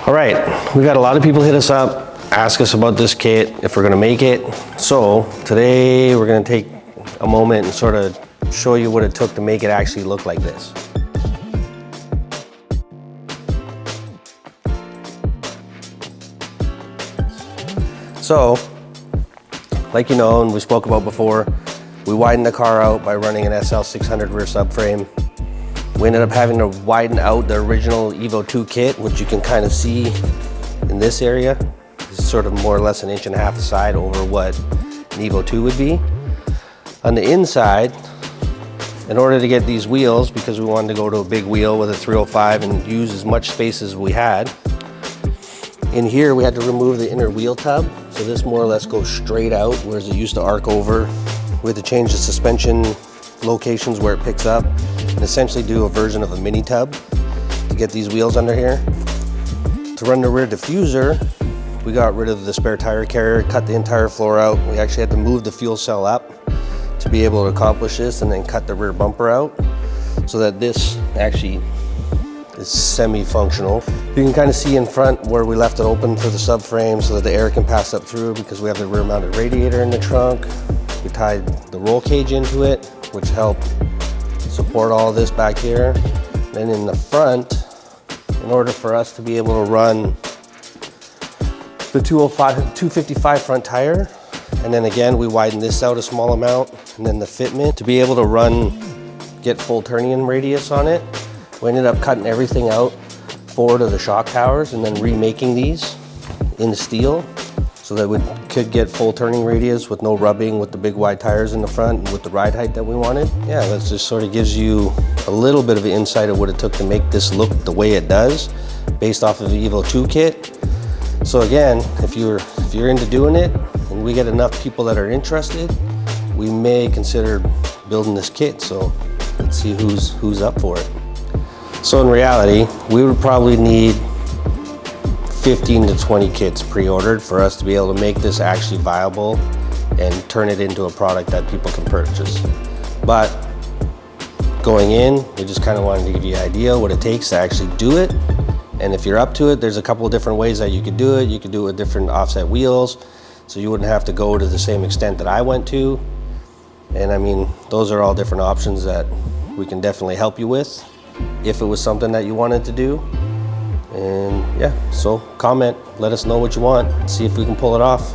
All right, we got a lot of people hit us up, ask us about this kit, if we're gonna make it. So today we're gonna take a moment and sort of show you what it took to make it actually look like this. So, like you know, and we spoke about before, we widened the car out by running an SL600 rear subframe. We ended up having to widen out the original Evo 2 kit, which you can kind of see in this area. It's sort of more or less an 1.5 inches aside over what an Evo 2 would be. On the inside, in order to get these wheels, because we wanted to go to a big wheel with a 305 and use as much space as we had, in here we had to remove the inner wheel tub. So this more or less goes straight out, whereas it used to arc over. We had to change the suspension locations where it picks up and essentially do a version of a mini tub to get these wheels under here. To run the rear diffuser, we got rid of the spare tire carrier, cut the entire floor out. We actually had to move the fuel cell up to be able to accomplish this, and then cut the rear bumper out so that this actually is semi-functional. You can kind of see in front where we left it open for the subframe so that the air can pass up through, because we have the rear mounted radiator in the trunk. We tied the roll cage into it, which helped support all this back here. Then in the front, in order for us to be able to run the 255 front tire, and then again, we widened this out a small amount, and then the fitment to be able to get full turning radius on it. We ended up cutting everything out forward of the shock towers and then remaking these in steel so that we could get full turning radius with no rubbing, with the big wide tires in the front and with the ride height that we wanted. Yeah, that just sort of gives you a little bit of an insight of what it took to make this look the way it does based off of the Evo 2 kit. So again, if you're into doing it and we get enough people that are interested, we may consider building this kit. So let's see who's up for it. So in reality, we would probably need 15 to 20 kits pre-ordered for us to be able to make this actually viable and turn it into a product that people can purchase. But going in, we just kind of wanted to give you an idea what it takes to actually do it. And if you're up to it, there's a couple of different ways that you could do it. You could do it with different offset wheels, so you wouldn't have to go to the same extent that I went to. And I mean, those are all different options that we can definitely help you with if it was something that you wanted to do. And yeah, so comment, let us know what you want, see if we can pull it off.